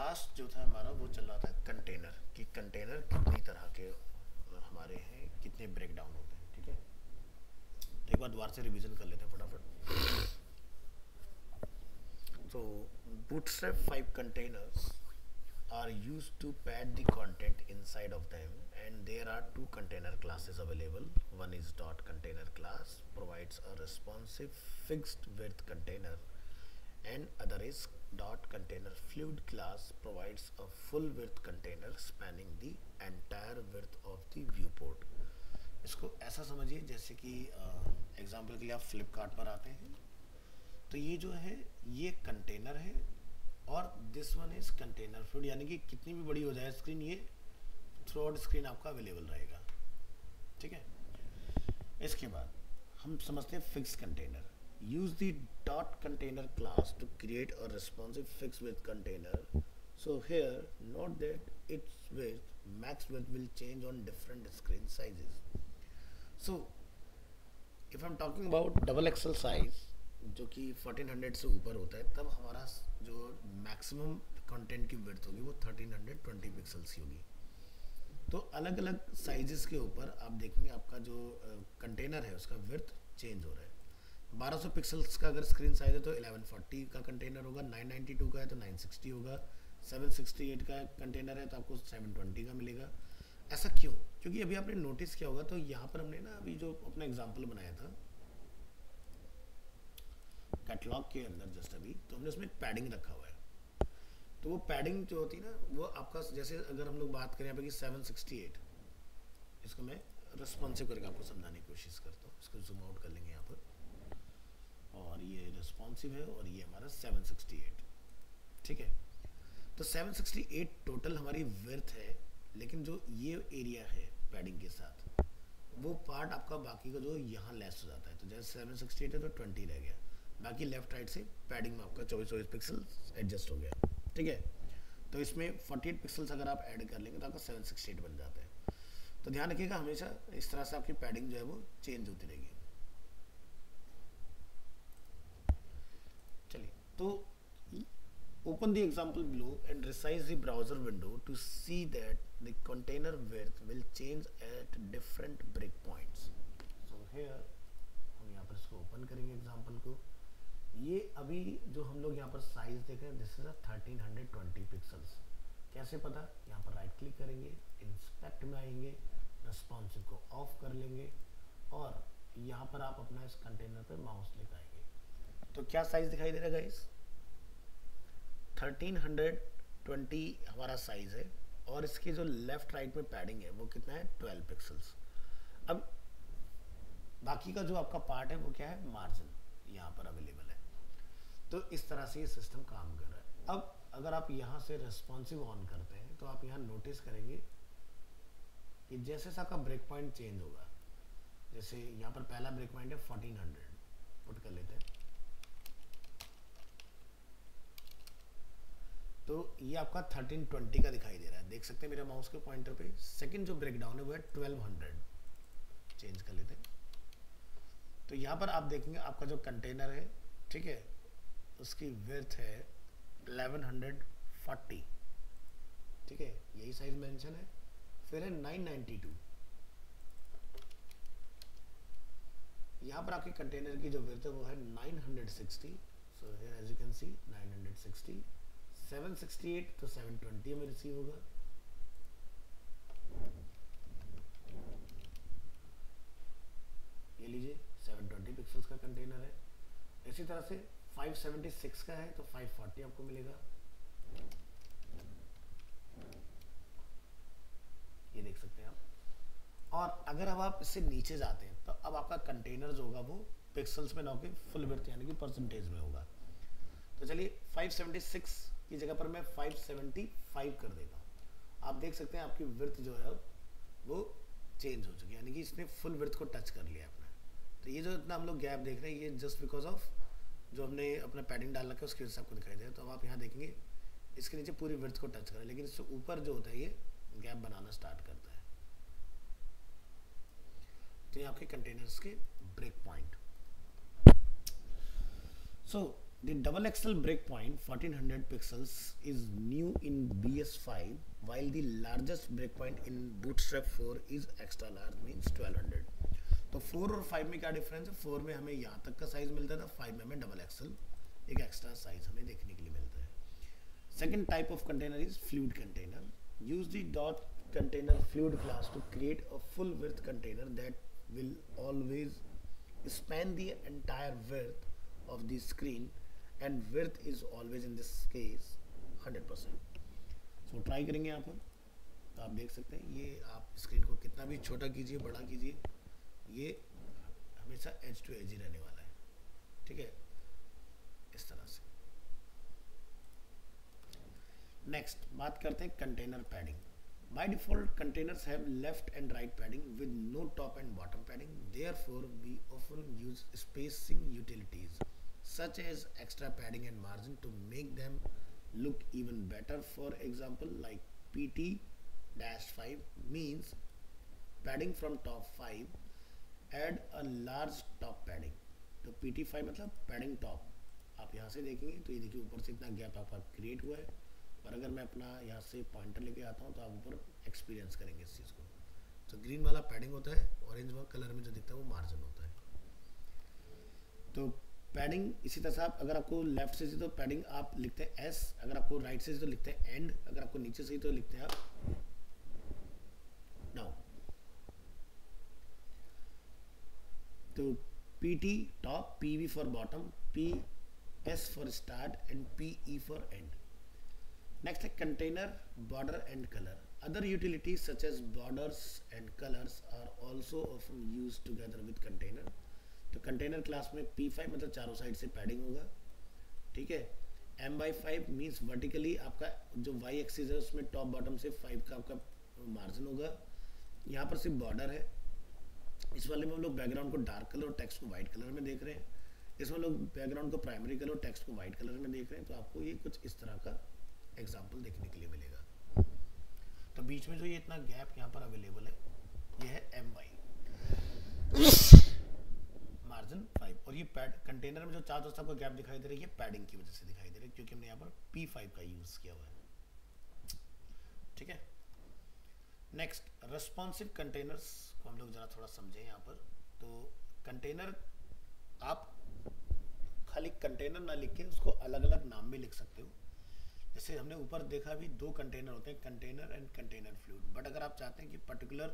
Last जो था हमारा वो चल रहा था कंटेनर कि कंटेनर कितनी तरह के हमारे हैं, कितने ब्रेक डाउन होते हैं। ठीक है, तो एक बार दोबारा से रिवीजन कर लेते हैं फटाफट। तो bootstrap 5 containers are used to pad the content inside of them, and there are two container classes available. One is dot container class, provides a responsive fixed width container, and other is dot container fluid class, provides a full width container spanning the entire width of the viewport. इसको ऐसा समझिए जैसे कि example के लिए आप फ्लिपकार्ट पर आते हैं, तो ये जो है ये कंटेनर है और this one is container fluid, यानी कि कितनी भी बड़ी हो जाए स्क्रीन, ये थ्रू आउट स्क्रीन आपका अवेलेबल रहेगा। ठीक है, इसके बाद हम समझते हैं fix container. Use the dot container class to create a responsive fix with container. So here note that it's with max with will change on different screen sizes. So if I am talking about double XL size जो कि 1400 से ऊपर होता है, तब हमारा जो maximum content की विड्थ होगी वो 1320 पिक्सल्स की होगी। तो अलग अलग साइजेस के ऊपर आप देखेंगे आपका जो कंटेनर है उसका विड्थ चेंज हो रहा है। 1200 पिक्सल्स का अगर स्क्रीन साइज है तो 1140 का कंटेनर होगा, 992 का है तो 960 होगा, 768 का कंटेनर है तो आपको 720 का मिलेगा। ऐसा क्यों? क्योंकि अभी आपने नोटिस किया होगा, तो यहाँ पर हमने ना अभी जो अपना एग्जाम्पल बनाया था कैटलॉग के अंदर जस्ट अभी, तो हमने उसमें पैडिंग रखा हुआ है। तो वो पैडिंग जो होती है ना, वो आपका जैसे अगर हम लोग बात करें यहाँ पे कि 768, इसको मैं रिस्पॉन्सिव करके आपको समझाने की कोशिश करता हूँ। इसको जूम आउट कर लेंगे यहाँ पर, और ये रिस्पॉन्सिव है और ये हमारा 768। ठीक है, तो 768 टोटल हमारी विड्थ है, लेकिन जो ये एरिया है पैडिंग के साथ वो पार्ट आपका बाकी का जो यहाँ लेस हो जाता है। तो जैसे 768 है तो 20 रह गया, बाकी लेफ्ट राइट से पैडिंग में आपका 24 पिक्सल एडजस्ट हो गया। ठीक है, तो इसमें 48 पिक्सल्स अगर आप ऐड कर लेंगे तो आपका 768 बन जाता है। तो ध्यान रखिएगा हमेशा इस तरह से आपकी पैडिंग जो है वो चेंज होती रहेगी। चलिए, तो open the example below and resize the browser window to see that the container width will change at different breakpoints. So here हम यहाँ पर इसको ओपन करेंगे एग्जाम्पल को। ये अभी जो हम लोग यहाँ पर साइज देख रहे हैं, दिस इज अ 1320 पिक्सल्स। कैसे पता? यहाँ पर राइट क्लिक करेंगे, इंस्पेक्ट में आएंगे, रिस्पॉन्सिव को ऑफ कर लेंगे और यहाँ पर आप अपना इस कंटेनर पे माउस लेकर आएंगे। तो क्या साइज दिखाई दे रहा है गाइस? 1320 हमारा साइज है और इसकी जो लेफ्ट राइट में पैडिंग है वो कितना है? 12 पिक्सल्स। अब बाकी का जो आपका पार्ट है वो क्या है? मार्जिन यहाँ पर अवेलेबल है। तो इस तरह से ये सिस्टम काम कर रहा है। अब अगर आप यहाँ से रिस्पॉन्सिव ऑन करते हैं तो आप यहाँ नोटिस करेंगे कि जैसे सा का ब्रेक पॉइंट चेंज होगा, जैसे यहाँ पर पहला ब्रेक पॉइंट है 1400, पुट कर लेते हैं, तो ये आपका 1320 का दिखाई दे रहा है, देख सकते हैं मेरे माउस के पॉइंटर पे। सेकंड जो ब्रेक डाउन है वो है 1200, चेंज कर लेते हैं। तो यहाँ पर आप देखेंगे आपका जो कंटेनर है, ठीक है, उसकी विड्थ है 1140। ठीक है, यही साइज मेंशन है। फिर है 992, यहाँ पर आपके कंटेनर की जो विड्थ है वो है 960। So here as you can see 960, 768 तो 720 में रिसीव होगा। ये लीजिए 720 पिक्सल्स का कंटेनर है। इसी तरह से 576 का है तो 540 आपको मिलेगा। ये देख सकते हैं आप। और अगर अब आप इससे नीचे जाते हैं तो अब आपका कंटेनर जो होगा वो पिक्सल्स में ना होकर फुल विड्थ यानी कि परसेंटेज में होगा। तो चलिए 576 की जगह पर मैं 575 कर देता हूँ। आप देख सकते हैं आपकी विड्थ जो है वो चेंज हो चुकी है, यानी कि इसने फुल विड्थ को टच कर लिया अपना। तो ये जो इतना हम लोग गैप देख रहे हैं ये जस्ट बिकॉज ऑफ जो हमने अपना पैडिंग डाल रखा है उसकी वजह से आपको दिखाई दे रहा है। तो अब आप यहाँ देखेंगे इसके नीचे पूरी विड्थ को टच करें, लेकिन इससे ऊपर जो होता है ये गैप बनाना स्टार्ट करता है। तो ये आपके कंटेनर्स के break point. So The double XL breakpoint 1400 pixels is new in BS5, while the largest breakpoint in Bootstrap 4 is extra large, means 1200. तो 4 और 5 में क्या डिफरेंस है? 4 में हमें यहाँ तक का साइज मिलता था, 5 में हमें डबल एक्सल एक एक्स्ट्रा साइज हमें देखने के लिए मिलता है. Second type of container is fluid container. Use the dot container fluid class to create a full width container that will always span the entire width of the screen, and width is always in this case 100%. so try करेंगे यहाँ पर. तो आप देख सकते हैं ये आप स्क्रीन को कितना भी छोटा कीजिए बड़ा कीजिए, ये हमेशा एज टू एज ही रहने वाला है. ठीक है, इस तरह से. नेक्स्ट बात करते हैं container padding. By default, containers have left and right padding with no top and bottom padding. Therefore, we often use spacing utilities such as extra padding and margin to make them look even better. For example, like PT-5 means padding from top 5, add a large top padding. तो PT5 मतलब padding top. आप यहाँ से देखेंगे तो ये देखिए ऊपर से इतना गैप आपका क्रिएट हुआ है, और अगर मैं अपना यहाँ से पॉइंटर लेके आता हूँ तो आप ऊपर एक्सपीरियंस करेंगे इस चीज़ को. तो ग्रीन वाला पैडिंग होता है, ऑरेंज वाला कलर में जो दिखता है वो मार्जिन होता है. तो पैडिंग इसी तरह से आप अगर आपको लेफ्ट से तो पैडिंग आप लिखते हैं एस, अगर आपको राइट से तो लिखते हैं एंड, अगर आपको नीचे से तो लिखते हैं आप डाउन. तो P T top, P V for bottom, P S for start and P E for and. Next है container border and color. Other utilities such as borders and colors are also often used together with container. तो container class में P5 मतलब चारों side से padding होगा. ठीक है, M/5 means vertically आपका जो y axis है उसमें top bottom से 5 का आपका मार्जिन होगा. यहाँ पर सिर्फ बॉर्डर है. इस वाले में हम लोग बैकग्राउंड को डार्क कलर और टेक्स्ट को वाइट कलर में देख रहे हैं. इसमें लोग बैकग्राउंड को प्राइमरी कलर और टेक्स्ट को वाइट कलर में देख रहे हैं. तो आपको ये कुछ इस तरह का एग्जाम्पल देखने के लिए मिलेगा. तो बीच में जो ये इतना गैप यहाँ पर अवेलेबल है ये है एम वाई मार्जिन 5, और ये पैड कंटेनर में जो चार दोस्तों को गैप दिखाई दे रही है पैडिंग की वजह से दिखाई दे रही है, क्योंकि हमने यहाँ पर P5 का यूज किया हुआ है. ठीक है. नेक्स्ट रेस्पॉन्सिव कंटेनर्स को हम लोग जरा थोड़ा समझें यहाँ पर. तो कंटेनर आप खाली कंटेनर ना लिख के उसको अलग अलग नाम में लिख सकते हो. जैसे हमने ऊपर देखा भी दो कंटेनर होते हैं, container and container fluid. But अगर आप चाहते हैं कि पर्टिकुलर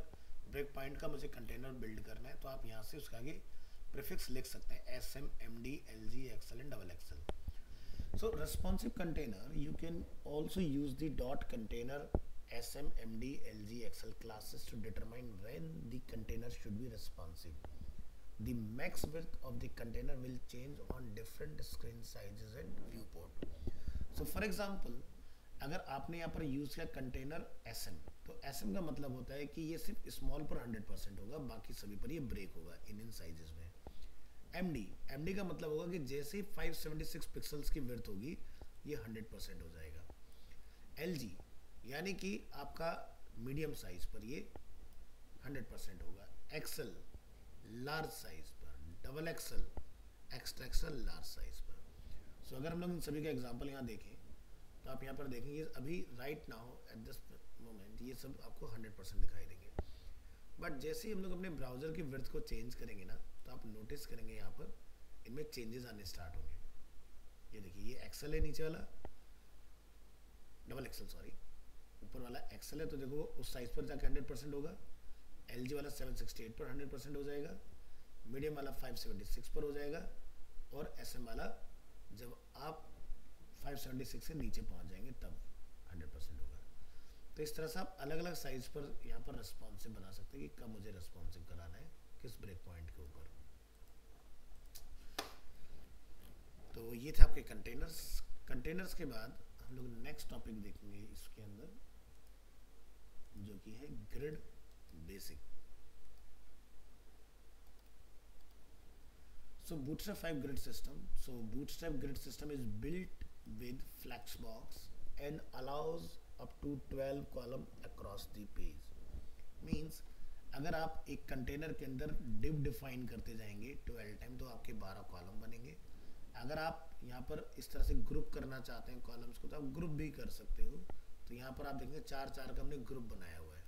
ब्रेक पॉइंट का मुझे कंटेनर बिल्ड करना है तो आप यहाँ से उसका आगे प्रीफिक्स लिख सकते हैं SM, MD, LG, XL and double XL. So responsive container you can also use the dot container SM, MD, LG, XL classes to determine when the container should be responsive. The max width of the container will change on different screen sizes and viewport. So for example, अगर आपने यहाँ पर use किया container SM, तो SM का मतलब होता है कि ये सिर्फ स्मॉल पर 100% होगा, बाकी सभी पर ये ब्रेक होगा इन साइजेस में. MD का मतलब होगा कि जैसे 576 पिक्सल्स की विड्थ होगी ये 100% हो जाएगा. LG यानी कि आपका मीडियम साइज पर ये 100% होगा. XL लार्ज साइज पर, double XL extra XL large size पर. सो अगर हम लोग इन सभी का एग्जांपल यहाँ देखें तो आप यहाँ पर देखेंगे अभी right now at this moment ये सब आपको 100% दिखाई देंगे. बट जैसे ही हम लोग अपने ब्राउज़र की विड्थ को चेंज करेंगे ना तो आप नोटिस करेंगे यहाँ पर इनमें चेंजेस आने स्टार्ट होंगे. ये देखिए ये एक्सल है, नीचे वाला डबल एक्सल सॉरी, ऊपर वाला एक्सल है तो देखो उस साइज पर जाकर 100% होगा. LG वाला 768 पर 100% हो जाएगा, मीडियम वाला 576 पर हो जाएगा, और SM वाला जब आप 576 से नीचे पहुंच जाएंगे तब 100% होगा. तो इस तरह से आप अलग अलग साइज पर यहाँ पर रेस्पॉन्सिव बना सकते हैं कि कब मुझे रेस्पॉन्सिव कराना है किस ब्रेक पॉइंट के ऊपर. तो ये थे आपके कंटेनर्स. कंटेनर्स के बाद हम लोग नेक्स्ट टॉपिक देखेंगे इसके अंदर जो कि है grid basic. So Bootstrap 5 grid system. So Bootstrap grid system is built with Flexbox and allows up to 12 column across the page. Means अगर आप एक कंटेनर के अंदर div डिफाइन करते जाएंगे 12 टाइम तो आपके 12 कॉलम बनेंगे. अगर आप यहाँ पर इस तरह से ग्रुप करना चाहते हैं कॉलम्स को तो आप ग्रुप भी कर सकते हो। तो यहाँ पर आप देखेंगे 4 4 का हमने ग्रुप बनाया हुआ है।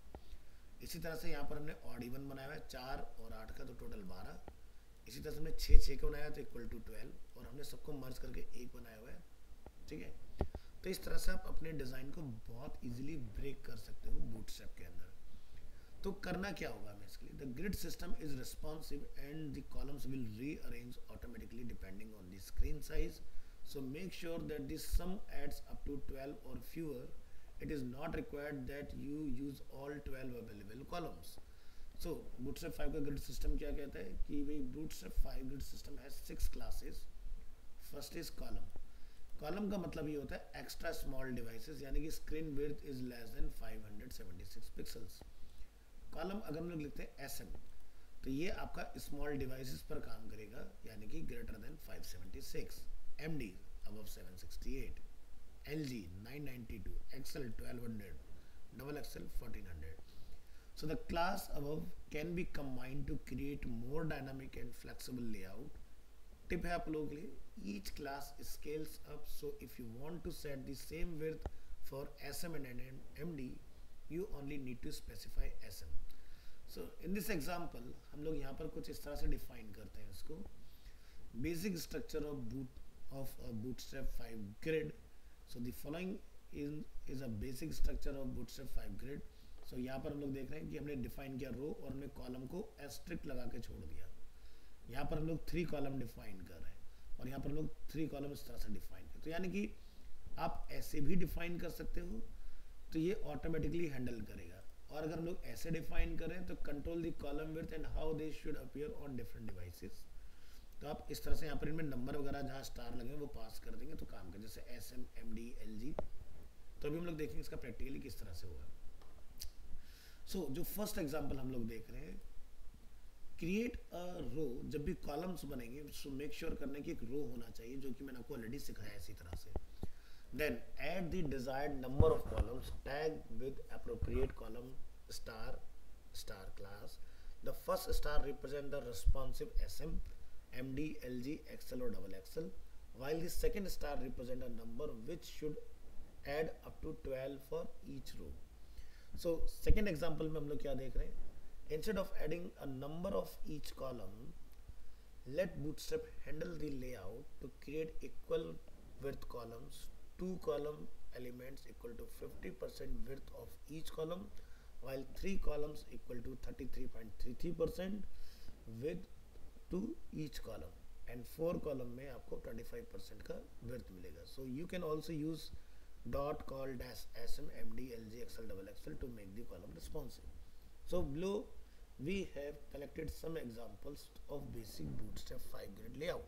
इसी तरह से यहाँ पर हमने ऑड इवन बनाया हुआ है 4 और 8 का, तो टोटल 12। इसी तरह से हमने 6 6 का बनाया तो इक्वल टू 12, और हमने सबको मर्ज करके एक बनाया हुआ है। ठीक है, तो इस तरह से आप अपने डिज़ाइन को बहुत इजीली ब्रेक कर सकते हो बूटस्ट्रैप के अंदर। तो करना क्या होगा हमें इसके लिए, the grid system is responsive and the columns will rearrange automatically depending on the screen size, so make sure that the sum adds up to 12 or fewer. It is not required that you use all 12 available columns. So bootstrap 5 का grid system क्या कहता है कि भाई bootstrap 5 grid system has 6 classes. First is column. column का मतलब ये होता है extra small devices, यानी कि screen width is less than 576 pixels. column अगर हम लोग लिखते हैं SM, तो ये आपका small devices पर काम करेगा, यानी कि greater than 576. MD above 768, LG 992, XL 1200, double XL 1400. So the class above can be combined to create more dynamic and flexible layout. Tip है आप लोगों के लिए, each class scales up, so if you want to set the same width for SM and MD, you only need to specify SM. So in this example हम लोग यहाँ पर कुछ इस तरह से define करते हैं इसको, basic structure of a bootstrap 5 grid. So the following is a basic structure of bootstrap 5 grid. So यहाँ पर हम लोग देख रहे हैं कि हमने डिफाइन किया रो और हमने कॉलम को एस्ट्रिक्ट लगा के छोड़ दिया। यहाँ पर हम लोग 3 कॉलम डिफाइन कर रहे हैं और यहाँ पर हम लोग 3 कॉलम इस तरह से डिफाइन कर, तो यानी कि आप ऐसे भी डिफाइन कर सकते हो, तो ये ऑटोमेटिकली हैंडल करेगा। और अगर हम लोग ऐसे डिफाइन करें तो control the column width and how they should appear on different devices. तो आप इस तरह से यहाँ पर इनमें नंबर वगैरह जहाँ स्टार लगे वो पास कर देंगे तो काम कर, जैसे SM, MD, LG। तो अभी हम लोग देखेंगे इसका प्रैक्टिकली किस तरह से होगा। सो जो फर्स्ट एग्जांपल हम लोग देख रहे हैं, क्रिएट अ रो। जब भी कॉलम्स बनेंगे सो मेक श्योर करने की एक रो होना चाहिए, जो कि मैंने आपको ऑलरेडी सिखाया है इसी तरह से। Then add the desired number of columns, tag with appropriate column star star class. The first star represent the responsive SM, MD, LG, XL और double XL, while the second star represent a number which should add up to 12 for each row. So second example में हम लोग क्या देख रहे हैं, instead of adding a number of each column, let Bootstrap handle the layout to create equal width columns. 2 column elements equal to 50% width of each column, while 3 columns equal to 33.33% width to each column, and 4 column में आपको 25% का width मिलेगा. So you can also use dot called as SM, MD, LG, XL, double XL to make the column responsive. So below we have collected some examples of basic Bootstrap 5 grid layout.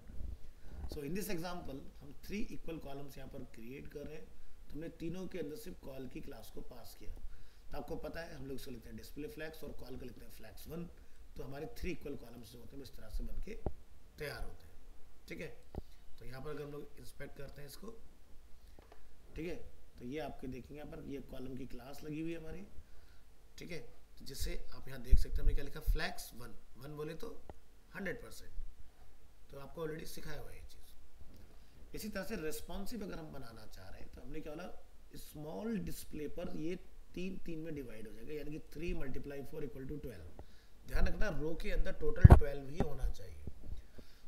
So in this example हम 3 equal columns यहाँ पर create कर रहे हैं, तो हमने तीनों के अंदर सिर्फ call की क्लास को पास किया। तो आपको पता है हम लोग इसको लिखते हैं display flags और call को लिखते हैं flags1। तो हमारे 3 इक्वल कॉलम्स जो होते हैं इस तरह से बनके तैयार होते हैं। ठीक है, तो यहाँ पर अगर हम लोग इंस्पेक्ट करते हैं इसको, ठीक है, तो ये आपके देखेंगे यहाँ पर ये कॉलम की क्लास लगी हुई है हमारी। ठीक है, तो जिससे आप यहाँ देख सकते हैं हमने क्या लिखा, फ्लैक्स 1 बोले तो 100%, तो आपको ऑलरेडी सिखाया हुआ है ये चीज़। इसी तरह से रेस्पॉन्सिव अगर हम बनाना चाह रहे हैं तो हमने क्या बोला, स्मॉल डिस्प्ले पर ये 3 में डिवाइड हो जाएगा, यानी कि 3 × 4 = 12। ध्यान रखना रो के अंदर टोटल 12 ही होना चाहिए।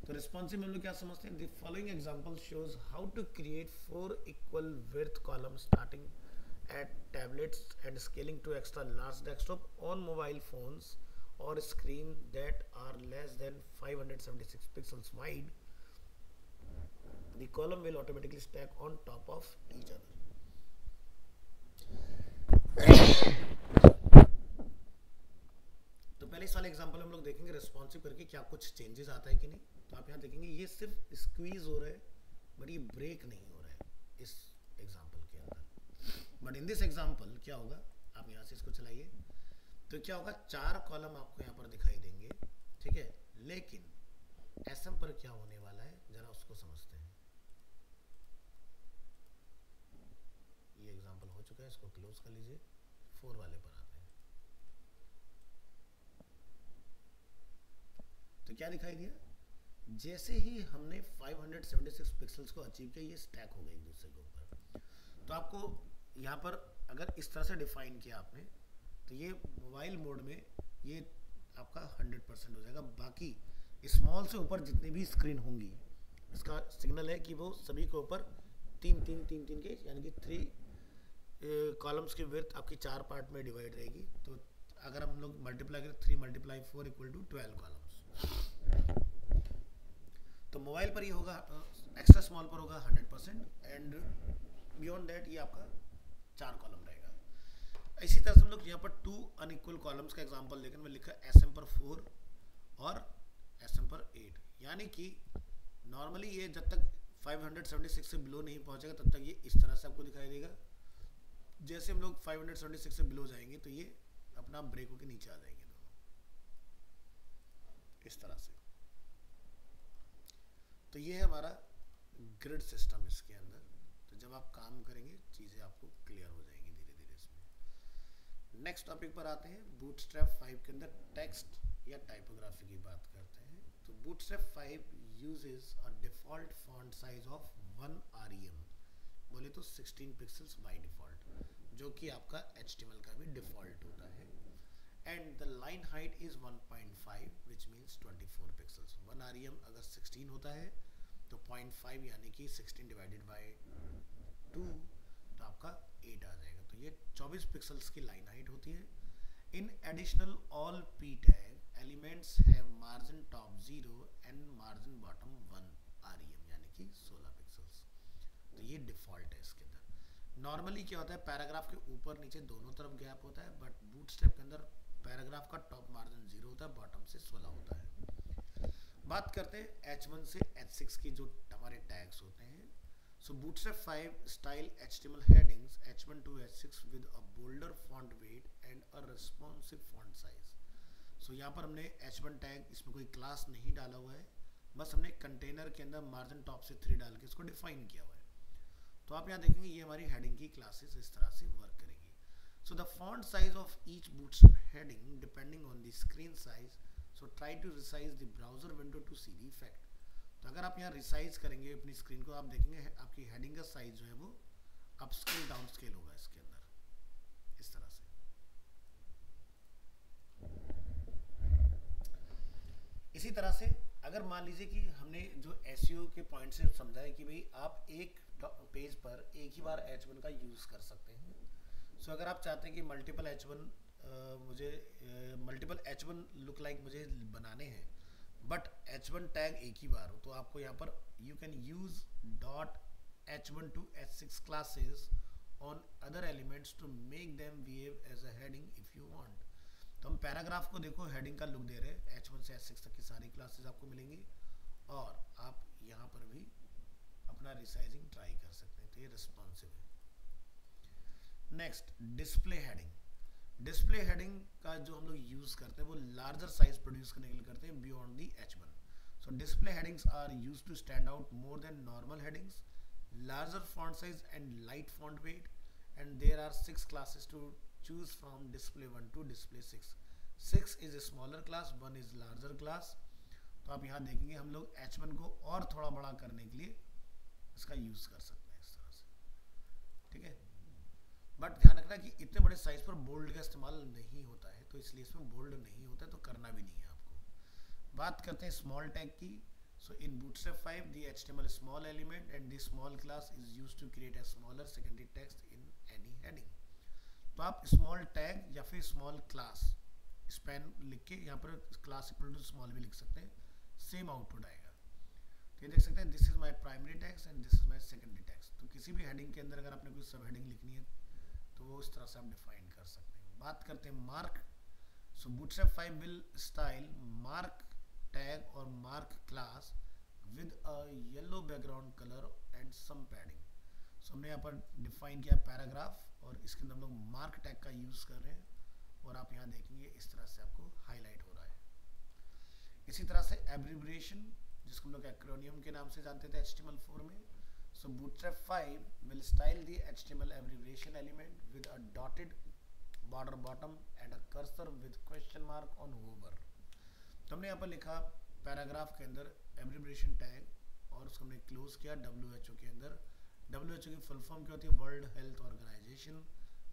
तो रिस्पॉन्सिव में हम लोग क्या समझते हैं, the following example shows how to create 4 equal width column starting at tablets and scaling to extra large desktop on mobile phones और screen that are less than 576 pixels wide. The column will automatically stack on top of each other. तो पहले इस वाले example हम लोग देखेंगे responsive करके क्या कुछ चेंजेस आता है कि नहीं। तो आप यहाँ देखेंगे ये सिर्फ स्क्वीज हो रहा है बट ये ब्रेक नहीं हो रहा है इस एग्जांपल के अंदर। बट इन दिस एग्जांपल क्या होगा, आप यहाँ से इसको चलाइए तो क्या होगा, 4 कॉलम आपको यहाँ पर दिखाई देंगे। ठीक है, लेकिन SM पर क्या होने वाला है जरा उसको समझते हैं। ये एग्जांपल हो चुका है, इसको क्लोज कर लीजिए। 4 वाले पर आते हैं तो क्या दिखाई दिया, जैसे ही हमने 576 पिक्सल्स को अचीव किया, ये स्टैक हो गए एक दूसरे के ऊपर। तो आपको यहाँ पर अगर इस तरह से डिफाइन किया आपने, तो ये मोबाइल मोड में ये आपका 100% हो जाएगा। बाकी स्मॉल से ऊपर जितनी भी स्क्रीन होंगी, इसका सिग्नल है कि वो सभी के ऊपर तीन तीन तीन तीन के यानी कि 3 कॉलम्स की विड्थ आपकी 4 पार्ट में डिवाइड रहेगी। तो अगर हम लोग मल्टीप्लाई करें 3 × 4 = 12 कॉलम्स। तो मोबाइल पर ये होगा, एक्स्ट्रा स्मॉल पर होगा 100% एंड बियॉन्ड दैट ये आपका 4 कॉलम रहेगा। इसी तरह से हम लोग यहाँ पर 2 अनइक्वल कॉलम्स का एग्जांपल देखें। मैं लिखा SM पर 4 और SM पर 8, यानी कि नॉर्मली ये जब तक 576 से बिलो नहीं पहुंचेगा तब तक ये इस तरह से आपको दिखाई देगा। जैसे हम लोग 576 से बिलो जाएंगे तो ये अपना ब्रेक होकर नीचे आ जाएंगे दोनों, इस तरह से। तो ये है हमारा ग्रिड सिस्टम इसके अंदर। तो जब आप काम करेंगे चीज़ें आपको क्लियर हो जाएंगी धीरे धीरे इसमें। नेक्स्ट टॉपिक पर आते हैं। बूटस्ट्रैप 5 के अंदर टेक्स्ट या टाइपोग्राफी की बात करते हैं। तो bootstrap 5 uses a default font size of 1 REM, बोले तो 16 पिक्सल्स बाय डिफॉल्ट, जो कि आपका HTML का भी डिफॉल्ट होता है। And the line height is 1.5 which means 24 pixels. 1 REM अगर 16 होता है तो 0.5 यानी कि 16 डिवाइडेड बाय 2 तो आपका 8 आ जाएगा। तो ये 24 पिक्सल्स की लाइन हाइट होती है। In additional all P tag elements have margin top 0 and margin bottom 1 REM यानी कि 16 पिक्सल्स। तो ये डिफॉल्ट है इसके अंदर। नॉर्मली क्या होता है, पैराग्राफ के ऊपर नीचे दोनों तरफ गैप होता है, बट बूटस्ट्रैप के अंदर पैराग्राफ का टॉप मार्जिन 0 होता है, बॉटम से 16 होता है। बात करते हैं H1 से H6 की जो हमारे टैग्स होते हैं। So bootstrap 5 style HTML headings H1 to H6 with a bolder font weight and a responsive font size। सो यहाँ पर हमने H1 टैग, इसमें कोई क्लास नहीं डाला हुआ है, बस हमने कंटेनर के अंदर मार्जिन टॉप से 3 डाल के इसको डिफाइन किया हुआ है। तो आप यहाँ देखेंगे ये हमारी हेडिंग की क्लासेस इस तरह से वर्क करेंगी। So the font size of each bootstrap heading depending on the screen size, so try to resize the browser window to see the effect। तो अगर आप यहाँ रिसाइज करेंगे अपनी स्क्रीन को, आप देखेंगे आपकी हेडिंग का साइज जो है वो अप स्केल डाउन स्केल होगा इसके अंदर, इस तरह से। इसी तरह से अगर मान लीजिए कि हमने जो SEO के पॉइंट से समझा है कि भाई आप एक पेज पर एक ही बार H1 का यूज कर सकते हैं। सो अगर आप चाहते हैं कि मल्टीपल H1 लुक लाइक मुझे बनाने हैं, बट H1 टैग एक ही बार हो, तो आपको यहाँ पर you can use .H1 to H6 classes on other elements to make them behave as a heading if you want. तो हम पैराग्राफ को देखो हेडिंग का लुक दे रहे हैं, H1 से H6 तक की सारी क्लासेस आपको मिलेंगी, और आप यहाँ पर भी अपना रिसाइजिंग ट्राई कर सकते हैं। तो ये रिस्पॉन्सिव है। Next, display heading. Display heading का जो हम लोग यूज करते हैं वो लार्जर साइज प्रोड्यूस करने के लिए करते हैं beyond the H1। So display headings are used to stand out more than normal headings, larger font size and light font weight, and there are 6 classes to choose from display 1 to display 6। 6 is a smaller class, 1 is larger class। तो आप यहाँ देखेंगे हम लोग H1 को और थोड़ा बड़ा करने के लिए इसका यूज कर सकते हैं इस तरह से, ठीक है। बट ध्यान रखना कि इतने बड़े साइज पर बोल्ड का इस्तेमाल नहीं होता है, तो इसलिए इसमें बोल्ड नहीं होता है, तो करना भी नहीं है आपको। बात करते हैं स्मॉल टैग की। सो इन bootstrap 5 the HTML small element and the small class is used to create a smaller secondary text in any heading। तो आप स्मॉल टैग या फिर स्मॉल क्लास स्पैन लिख के यहाँ पर क्लास इक्वल टू स्मॉल भी लिख सकते हैं, सेम आउटपुट आएगा। तो ये देख सकते हैं this is my primary text and this is my secondary text. तो किसी भी हेडिंग के अंदर अगर आपने कोई सब हेडिंग लिखनी है तो वो इस तरह से आप डिफाइन कर सकते हैं। बात करते हैं mark. So bootstrap 5 will style mark tag और mark class with a yellow background colour and some padding. So हमने यहाँ पर डिफाइन किया पैराग्राफ और इसके अंदर हम लोग मार्क टैग का यूज कर रहे हैं, और आप यहाँ देखेंगे इस तरह से आपको हाईलाइट हो रहा है। इसी तरह से एब्रिविएशन, जिसको हम लोग एक्रोनियम के नाम से जानते थे HTML4 में। So bootstrap 5 will style the HTML abbreviation element with a dotted border bottom and a cursor with question mark on hover. तो हमने यहाँ पर लिखा पैराग्राफ के अंदर एब्रिविएशन टैग और उसको हमने क्लोज किया WHO के अंदर। WHO की फुल फॉर्म क्या होती है? World Health Organization.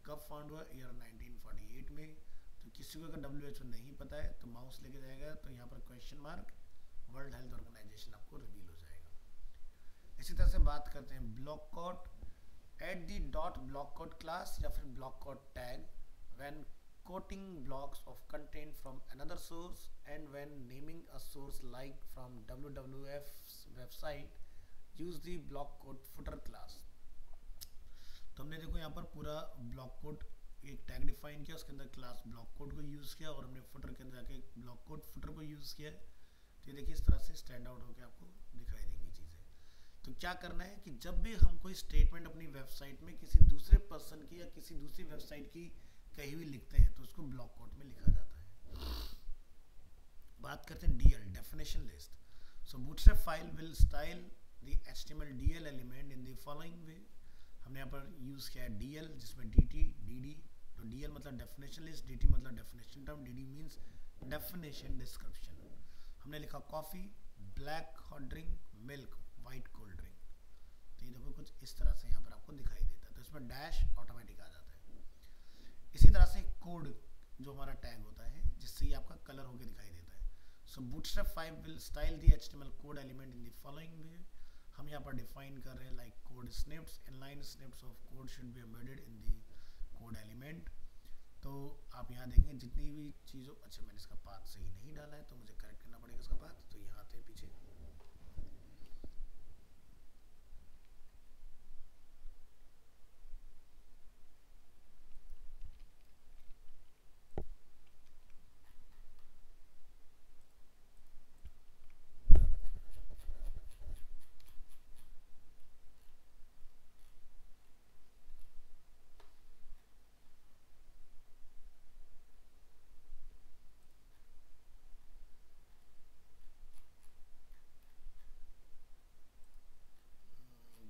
कब फाउंड हुआ? ईयर 1948 में। तो किसी को अगर WHO नहीं पता है तो माउस लेके जाएगा तो यहाँ पर question mark World Health Organization आपको रिवील हो जाएगा। इसी तरह से बात करते हैं block code. At the dot block code class या फिर block code tag when quoting blocks of content from another source and when naming a source like from WWF's website use the block code footer class। तो हमने देखो यहाँ पर पूरा block code एक tag define किया, उसके अंदर क्लास ब्लॉक कोड को यूज़ किया और हमने फुटर के अंदर जाके ब्लॉक कोड फुटर को यूज़ किया। तो ये देखिए इस तरह से स्टैंड आउट होकर आपको दिखाई देंगी चीज़ें। तो क्या करना है कि जब भी हम कोई स्टेटमेंट अपनी वेबसाइट में किसी दूसरे पर्सन की या किसी दूसरी वेबसाइट की कहीं भी लिखते हैं तो उसको ब्लॉक कोड में लिखा जाता है। बात करते हैं DL definition list. So bootstrap file will style the HTML DL element in the following वे। हमने यहाँ पर यूज़ किया है DL जिसमें DT DD। तो DL मतलब डेफिनेशन लिस्ट, DT मतलब definition term, DD means definition description. हमने लिखा coffee, black hot drink, milk, white cold drink. तो ये देखो कुछ इस तरह से यहाँ पर आपको दिखाई देता है। तो इसमें डैश ऑटोमेटिक आ जाता है। इसी तरह से कोड जो हमारा टैग होता है जिससे ये आपका कलर होके दिखाई देता है। So bootstrap 5 will style the HTML code element in the following way. हम यहाँ पर डिफाइन कर रहे हैं like code snips, inline snips of code should be embedded in the code element. तो आप यहाँ देखेंगे जितनी भी चीज़ों, अच्छा मैंने इसका पाथ सही नहीं डाला है तो मुझे करेक्ट करना पड़ेगा इसका पाथ। तो यहाँ आते हैं पीछे,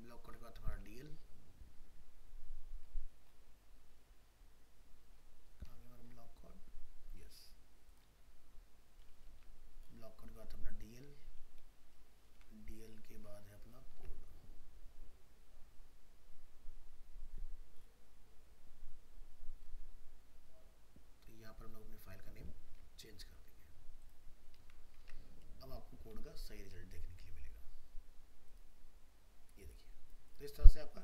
ब्लॉक कोड के बाद हमारा DL, block code, yes, block code के बाद अपना DL, DL के बाद है अपना कोड। तो यहाँ पर हम लोग अपनी फाइल का नेम चेंज कर देंगे। अब आपको कोड का सही रिजल्ट देखने के लिए मिलेगा। ये देखिए तो इस तरह से आपका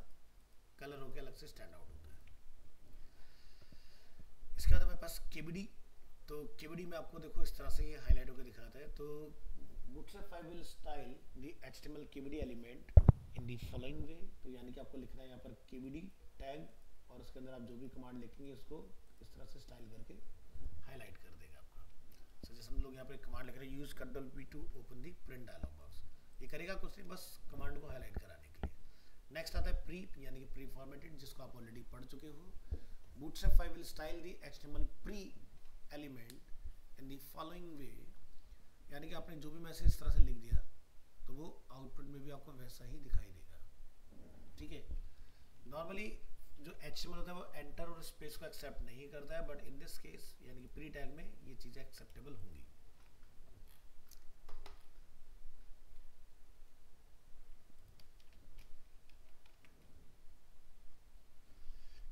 कलर होकर अलग से स्टैंड आउट होता है। इसके बाद हमारे पास KBD। तो KBD में आपको देखो इस तरह से ये हाईलाइट होकर दिखाता है। तो bootstrap 5 will style the HTML KBD element in the following वे। तो यानी कि आपको लिखना है यहाँ पर KBD टैग और उसके अंदर आप जो भी कमांड लिखेंगे उसको इस तरह से स्टाइल करके हाईलाइट कर देगा आपका। सो जैसे हम लोग यहाँ पर कमांड लिख रहे हैं use control P to open the print dialog box. ये करेगा कुछ नहीं, बस कमांड को हाईलाइट कराने के लिए। नेक्स्ट आता है प्री यानी कि प्री फॉर्मेटेड, जिसको आप ऑलरेडी पढ़ चुके हो। Bootstrap 5 will style the HTML pre element in the following वे। यानी कि आपने जो भी मैसेज इस तरह से लिख दिया तो वो आउटपुट में भी आपको वैसा ही दिखाई देगा। ठीक है, नॉर्मली जो HTML होता है वो एंटर और स्पेस को एक्सेप्ट नहीं करता है, बट इन दिस केस यानी कि प्री टैग में ये चीज़ें एक्सेप्टेबल होंगी।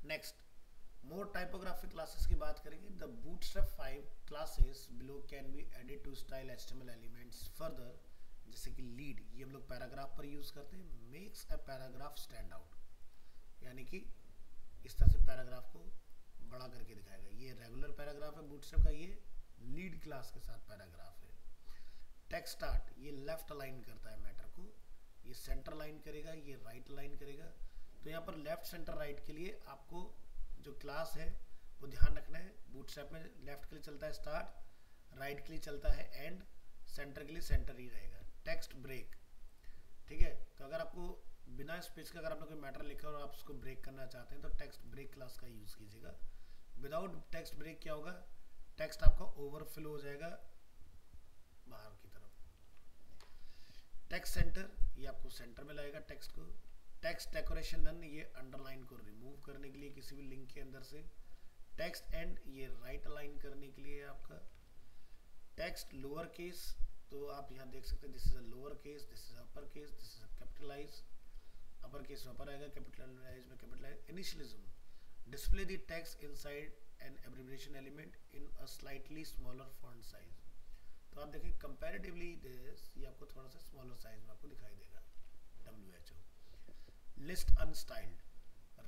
नेक्स्ट मोर टाइपोग्राफिक क्लासेस की बात करेंगे। The Bootstrap 5 classes below can be added to style HTML elements further. जैसे कि लीड, ये हम लोग पैराग्राफ पर यूज करते हैं। Makes a paragraph stand out, यानी कि इस तरह से पैराग्राफ को बड़ा करके दिखाएगा। ये रेगुलर पैराग्राफ है बूटस्ट्रैप का, ये लीड क्लास के साथ पैराग्राफ है। टेक्स्ट स्टार्ट, ये लेफ्ट अलाइन करता है मैटर को, ये सेंटर लाइन करेगा, ये राइट लाइन करेगा। तो यहाँ पर लेफ्ट सेंटर राइट के लिए आपको जो क्लास है वो ध्यान रखना है। बूटस्ट्रैप में लेफ्ट के लिए चलता है स्टार्ट, राइट के लिए चलता है एंड, सेंटर के लिए सेंटर ही रहेगा। टेक्स्ट ब्रेक, ठीक है, तो अगर आपको बिना स्पेस के अगर आपने कोई मैटर लिखा और आप उसको ब्रेक करना चाहते हैं तो टेक्स्ट ब्रेक क्लास का यूज़ कीजिएगा। विदाउट टेक्स्ट ब्रेक क्या होगा, टेक्स्ट आपका ओवरफ्लो हो जाएगा बाहर की तरफ। टेक्स्ट सेंटर, ये आपको सेंटर में लाएगा टेक्स्ट को। टेक्स्ट डेकोरेशन नन, ये अंडरलाइन को रिमूव करने के लिए किसी भी लिंक के अंदर से। टेक्स्ट एंड, ये राइट अलाइन करने के लिए आपका। टेक्स्ट लोअर केस, तो आप यहाँ देख सकते हैं this is a lower case, this is upper case, this is a capitalize, upper case में अपर आएगा, कैपिटलाइज में capitalize. Initialism display the text inside an abbreviation element in a slightly smaller font size. तो आप देखिए comparatively this ये आपको थोड़ा सा स्मॉलर साइज में आपको दिखाई देगा WHO। List unstyled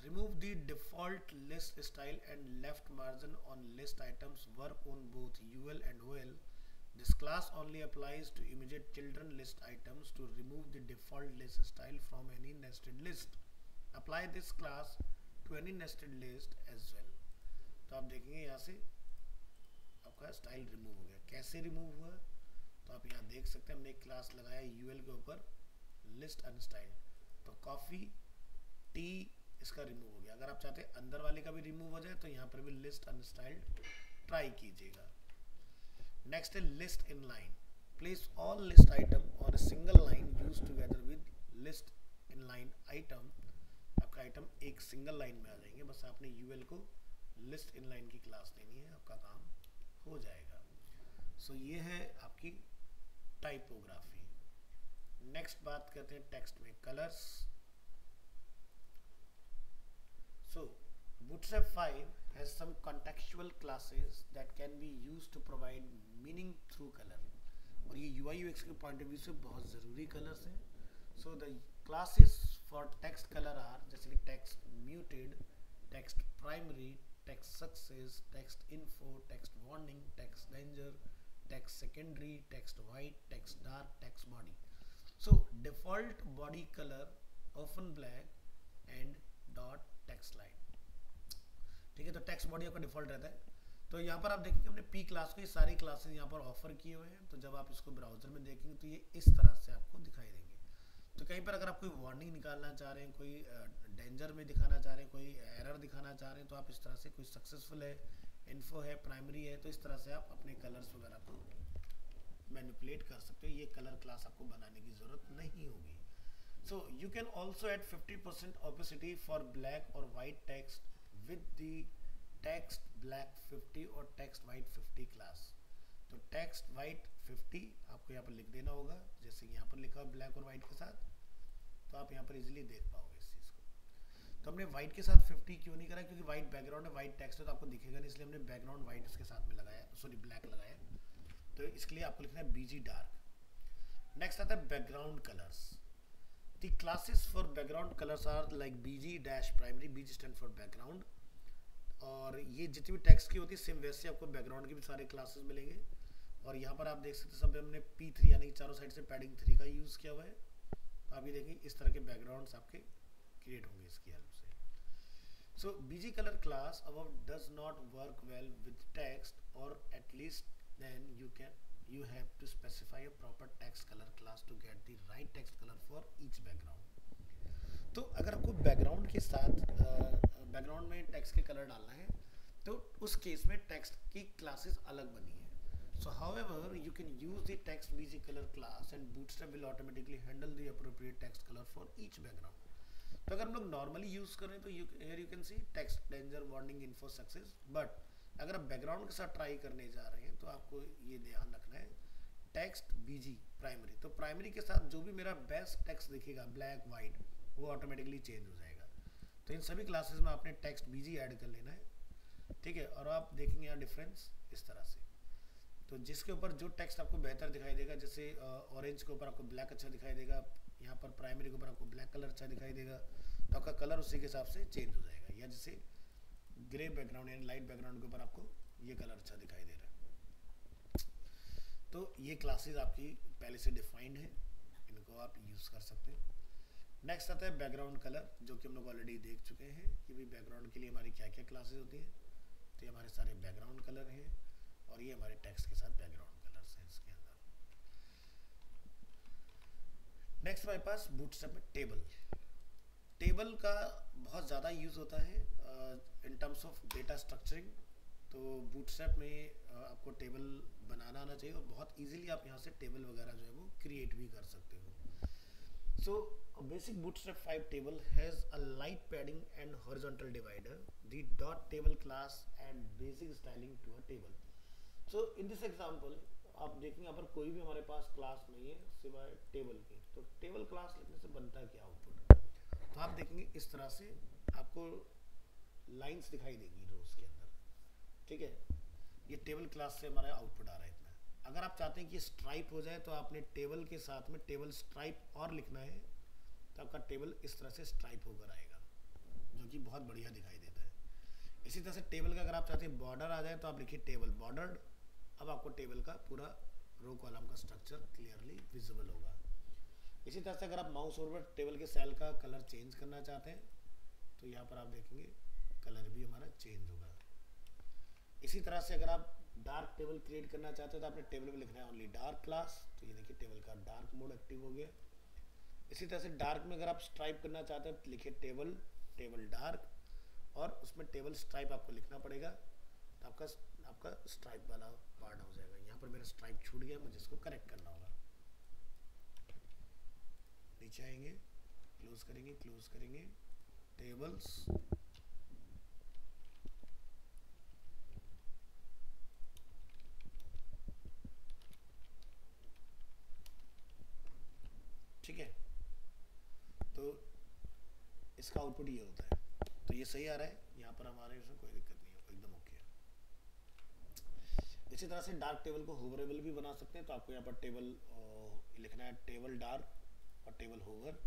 remove the default list style and left margin on list items work on both UL and OL. This class only applies to immediate children list items. To remove the default list style from any nested list, apply this class to any nested list as well. तो आप देखेंगे यहाँ से आपका style remove हो गया। कैसे remove हुआ तो आप यहाँ देख सकते हैं, हमने एक क्लास लगाया UL के ऊपर लिस्ट अनस्टाइल्ड, तो कॉफी टी इसका रिमूव हो गया। अगर आप चाहते हैं अंदर वाले का भी रिमूव हो जाए तो यहाँ पर भी लिस्ट अनस्टाइल्ड ट्राई कीजिएगा। नेक्स्ट है list in line, place all list item on a single line use together with list in line item. आपका आइटम एक सिंगल लाइन में आ जाएंगे, बस आपने यूएल को लिस्ट इन लाइन की क्लास देनी है, आपका काम हो जाएगा। सो ये है आपकी टाइपोग्राफी। नेक्स्ट बात करते हैं टेक्स्ट में colours. So, Bootstrap 5 has some contextual classes that can be used to provide meaning through color, और ये UI UX के point of view से बहुत ज़रूरी colors हैं। So the classes for text color are जैसे कि text muted, text primary, text success, text info, text warning, text danger, text secondary, text white, text dark, text body. So default body color often black and dot text line, ठीक है। तो text body आपका default रहता है। तो यहाँ पर आप देखेंगे हमने पी क्लास को ये सारी क्लासेस यहाँ पर ऑफर किए हुए हैं, तो जब आप इसको ब्राउजर में देखेंगे तो ये इस तरह से आपको दिखाई देंगे। तो कहीं पर अगर आप कोई वार्निंग निकालना चाह रहे हैं, कोई डेंजर में दिखाना चाह रहे हैं, कोई एरर दिखाना चाह रहे हैं, तो आप इस तरह से, कोई सक्सेसफुल है, इन्फो है, प्राइमरी है, तो इस तरह से आप अपने कलर्स वगैरह को मैनिपुलेट कर सकते हो। ये कलर क्लास आपको बनाने की जरूरत नहीं होगी। So you can also add 50% opacity for black or white text with the text black 50 और text white 50 class। तो text white 50 आपको यहाँ पर लिख देना होगा, जैसे यहाँ पर लिखा ब्लैक और white के साथ, तो आप यहाँ पर इजीली देख पाओगे इस चीज़ को। तो हमने white के साथ 50 क्यों नहीं करा, क्योंकि white बैकग्राउंड है, white text है तो आपको दिखेगा नहीं, इसलिए हमने बैकग्राउंड white इसके साथ में लगाया, सॉरी ब्लैक लगाया। तो इसके लिए आपको लिखना है BG dark। नेक्स्ट आता है background colours. The classes for background colors are like BG-primary, BG stand for background, और ये जितनी भी टेक्स्ट की होती है सेम वैसे आपको बैकग्राउंड के भी सारे क्लासेस मिलेंगे। और यहाँ पर आप देख सकते हैं सब हमने P3 यानी चारों साइड से पैडिंग 3 का यूज़ किया हुआ है। तो आप ये देखेंगे इस तरह के बैकग्राउंड्स आपके क्रिएट होंगे इसकी हेल्प से। सो BG colour class above does not work well with text, or at least then you have to specify a proper text color class to get the right text color for each background। तो अगर आपको background के साथ background में text के colour डालना है तो उस केस में टेक्स्ट की क्लासेस अलग बनी है। सो however you can use the text BG colour class and bootstrap will automatically handle the appropriate text colour for each background. तो अगर हम लोग नॉर्मली यूज करें तो here you can C text danger warning info success, but अगर आप background के साथ ट्राई करने जा रहे हैं तो आपको ये ध्यान रखना है टेक्स्ट BG प्राइमरी। तो प्राइमरी के साथ जो भी मेरा बेस्ट टेक्स्ट दिखेगा ब्लैक वाइट वो ऑटोमेटिकली चेंज हो जाएगा। तो इन सभी क्लासेस में आपने टेक्स्ट BG ऐड कर लेना है, ठीक है। और आप देखेंगे यहाँ डिफरेंस इस तरह से, तो जिसके ऊपर जो टेक्स्ट आपको बेहतर दिखाई देगा, जैसे ऑरेंज के ऊपर आपको ब्लैक अच्छा दिखाई देगा, यहाँ पर प्राइमरी के ऊपर आपको ब्लैक कलर अच्छा दिखाई देगा, तो आपका कलर उसी के हिसाब से चेंज हो जाएगा। या जैसे ग्रे बैकग्राउंड यानी लाइट बैकग्राउंड के ऊपर आपको ये कलर अच्छा दिखाई दे रहा है। तो ये क्लासेस आपकी पहले से डिफाइंड है, इनको आप यूज़ कर सकते हैं। नेक्स्ट आता है बैकग्राउंड कलर, जो कि हम लोग ऑलरेडी देख चुके हैं कि भाई बैकग्राउंड के लिए हमारी क्या क्या क्लासेस होती हैं। तो ये हमारे सारे बैकग्राउंड कलर हैं और ये हमारे टेक्स्ट के साथ बैकग्राउंड कलर्स हैं इसके अंदर। नेक्स्ट हमारे पास बूटस्ट्रैप में टेबल का बहुत ज़्यादा यूज़ होता है in terms of data structuring. तो बूटस्ट्रैप में आपको टेबल बनाना आना चाहिए और बहुत इजीली आप यहाँ से टेबल वगैरह जो है वो क्रिएट भी कर सकते हो। So basic Bootstrap 5 table has a light padding and horizontal divider, the dot table class and basic styling to a table. So in this example आप देखेंगे यहाँ पर कोई भी हमारे पास क्लास नहीं है सिवाय टेबल के। तो टेबल क्लास लिखने से बनता है क्या आउटपुट, तो आप देखेंगे इस तरह से आपको लाइंस दिखाई देगी रोज के अंदर। ठीक है, ये टेबल क्लास से हमारा आउटपुट आ रहा है इतना। अगर आप चाहते हैं कि स्ट्राइप हो जाए तो आपने टेबल के साथ में टेबल स्ट्राइप और लिखना है, तो आपका टेबल इस तरह से स्ट्राइप होकर आएगा, जो कि बहुत बढ़िया दिखाई देता है। इसी तरह से टेबल का अगर आप चाहते हैं बॉर्डर आ जाए तो आप लिखिए टेबल बॉर्डर्ड। अब आपको टेबल का पूरा रो कॉलम का स्ट्रक्चर क्लियरली विजिबल होगा। इसी तरह से अगर आप माउस ओवर टेबल के सेल का कलर चेंज करना चाहते हैं तो यहाँ पर आप देखेंगे कलर भी हमारा चेंज होगा। इसी तरह से अगर आप डार्क टेबल क्रिएट करना चाहते हो तो आपने टेबल में लिखना है ओनली डार्क क्लास, तो ये देखिए टेबल का डार्क मोड एक्टिव हो गया। इसी तरह से डार्क में अगर आप स्ट्राइप करना चाहते हैं तो लिखिए टेबल टेबल डार्क, और उसमें टेबल स्ट्राइप आपको लिखना पड़ेगा, तो आपका स्ट्राइप वाला पार्ट हो जाएगा। यहाँ पर मेरा स्ट्राइप छूट गया, मुझे इसको करेक्ट करना होगा। नीचे आएंगे, क्लोज करेंगे टेबल्स, ठीक है। तो इसका आउटपुट ये होता है, तो ये सही आ रहा है, यहाँ पर हमारे इसमें कोई दिक्कत नहीं है, एकदम ओके है। इसी तरह से डार्क टेबल को होवरेबल भी बना सकते हैं, तो आपको यहाँ पर टेबल लिखना है टेबल डार्क और टेबल होवर,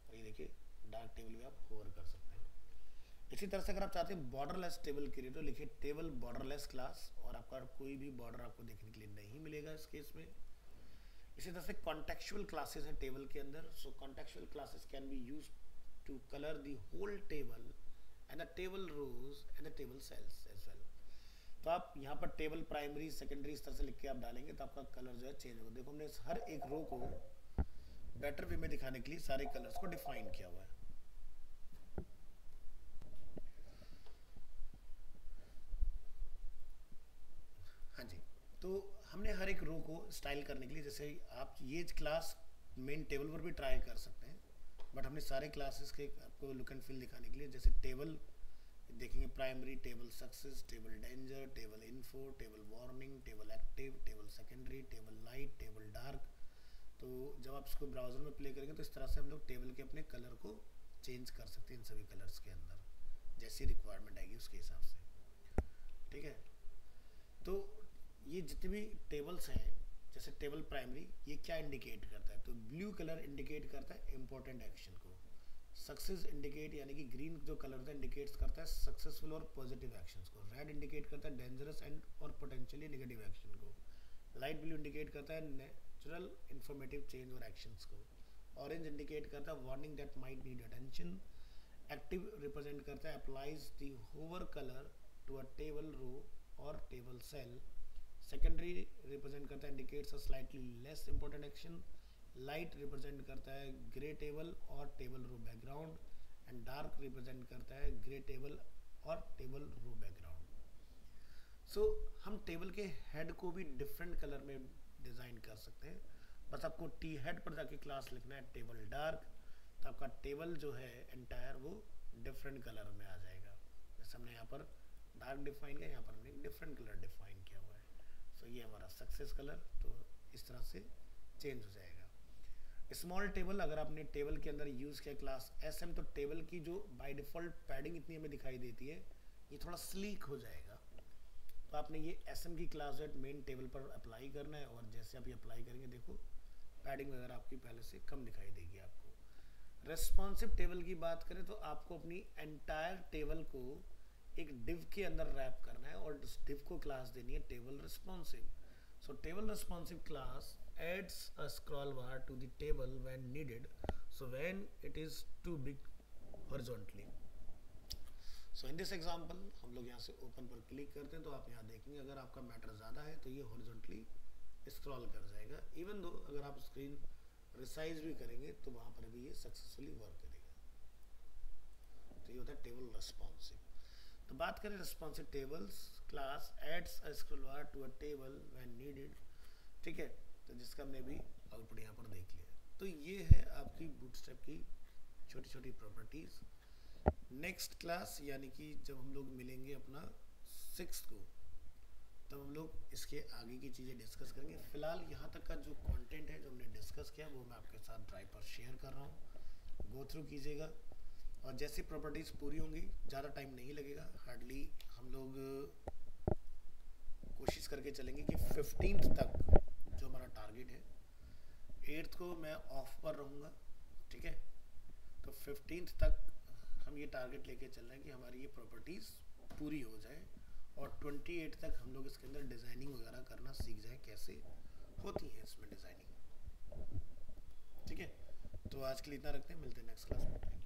और ये देखिए डार्क टेबल भी आप होवर कर सकते हैं। इसी तरह से अगर आप चाहते हैं बॉर्डरलेस टेबल क्रिएट, तो लिखिए टेबल बॉर्डरलेस क्लास, और आपका कोई भी बॉर्डर आपको देखने के लिए नहीं मिलेगा इस केस में। इसी तरह से कॉन्टेक्चुअल क्लासेस हैं टेबल के अंदर, so contextual classes can be use to colour the whole table and the table rows and the table cells as well. तो आप यहाँ पर टेबल प्राइमरी सेकेंडरी इस तरह से लिख के आप डालेंगे तो आपका कलर जो है चेंज होगा। देखो हमने हर एक रो को बेटर वे में दिखाने के लिए सारे कलर्स को डिफाइन किया हुआ है। हाँ जी, तो हमने हर एक रो को स्टाइल करने के लिए, जैसे आप ये क्लास मेन टेबल पर भी ट्राई कर सकते हैं, बट हमने सारे क्लासेस के आपको लुक एंड फील दिखाने के लिए, जैसे टेबल देखेंगे primary, table success, table danger, table info, table warning, table active, table secondary, table light, table dark. तो जब आप इसको ब्राउजर में प्ले करेंगे तो इस तरह से हम लोग टेबल के अपने कलर को चेंज कर सकते हैं इन सभी कलर्स के अंदर, जैसी रिक्वायरमेंट आएगी उसके हिसाब से। ठीक है, तो ये जितने भी टेबल्स हैं, जैसे टेबल प्राइमरी, ये क्या इंडिकेट करता है, तो ब्लू कलर इंडिकेट करता है इंपॉर्टेंट एक्शन को। सक्सेस इंडिकेट यानी कि ग्रीन जो कलर होता है इंडिकेट्स करता है सक्सेसफुल और पॉजिटिव एक्शंस को। रेड इंडिकेट करता है डेंजरस एंड और पोटेंशियली नेगेटिव एक्शन को। लाइट ब्लू इंडिकेट करता है नेचुरल इंफॉर्मेटिव चेंज और एक्शंस को। ऑरेंज इंडिकेट करता है warning that might need attention. Active represent करता है applies the hover colour to a table row और टेबल सेल। सेकेंडरी रिप्रेजेंट करता है indicates a slightly less important action. Light represent करता है ग्रे टेबल और table row background, and dark represent करता है ग्रे टेबल और टेबल रो बैकग्राउंड। सो हम टेबल के हेड को भी डिफरेंट कलर में डिज़ाइन कर सकते हैं, बस आपको टी हेड पर जाके क्लास लिखना है टेबल डार्क, तो आपका टेबल जो है एंटायर वो डिफरेंट कलर में आ जाएगा। जैसे हमने यहाँ पर डार्क डिफाइन किया, यहाँ पर हमने डिफरेंट कलर डिफाइन किया हुआ है। सो ये हमारा सक्सेस कलर, तो इस तरह से चेंज हो जाएगा। स्मॉल टेबल, अगर आपने टेबल के अंदर यूज़ किया क्लास एसएम, तो टेबल की जो बाय डिफ़ॉल्ट पैडिंग इतनी हमें दिखाई देती है, ये थोड़ा स्लीक हो जाएगा। तो आपने ये एसएम की क्लास जो है मेन टेबल पर अप्लाई करना है, और जैसे आप ये अप्लाई करेंगे देखो पैडिंग वगैरह आपकी पहले से कम दिखाई देगी आपको। रेस्पॉन्सिव टेबल की बात करें तो आपको अपनी एंटायर टेबल को एक डिव के अंदर रैप करना है, और उस डिव को क्लास देनी है table responsive. So table responsive class adds a scroll bar to the table when needed, so when it is too big horizontally. So in this example हम लोग यहाँ से ओपन पर क्लिक करते हैं, तो आप यहाँ देखेंगे अगर आपका मैटर ज़्यादा है तो ये हॉरिजॉन्टली स्क्रॉल कर जाएगा, इवन दो अगर आप स्क्रीन रिसाइज भी करेंगे तो वहाँ पर भी ये सक्सेसफुली वर्क करेगा। तो ये होता है टेबल रिस्पॉन्सिव। तो बात करें responsive tables, class adds a scroll bar to a table when needed. ठीक है, तो जिसका हमने भी आउटपुट यहाँ पर देख लिया। तो ये है आपकी बूटस्ट्रैप की छोटी छोटी प्रॉपर्टीज़। नेक्स्ट क्लास यानी कि जब हम लोग मिलेंगे अपना 6th को, तब हम लोग इसके आगे की चीज़ें डिस्कस करेंगे। फिलहाल यहाँ तक का जो कंटेंट है जो हमने डिस्कस किया वो मैं आपके साथ ड्राइव पर शेयर कर रहा हूँ, गो थ्रू कीजिएगा। और जैसी प्रॉपर्टीज़ पूरी होंगी, ज़्यादा टाइम नहीं लगेगा, हार्डली हम लोग कोशिश करके चलेंगे कि 15th तक जो हमारा टारगेट है, 8th को मैं ऑफ पर रहूँगा, ठीक है। तो 15th तक हम ये टारगेट लेके चल रहे हैं कि हमारी ये प्रॉपर्टीज़ पूरी हो जाए और 28 तक हम लोग इसके अंदर डिज़ाइनिंग वगैरह करना सीख जाएं, कैसे होती है इसमें डिज़ाइनिंग, ठीक है। तो आज के लिए इतना रखते हैं, मिलते हैं नेक्स्ट क्लास में।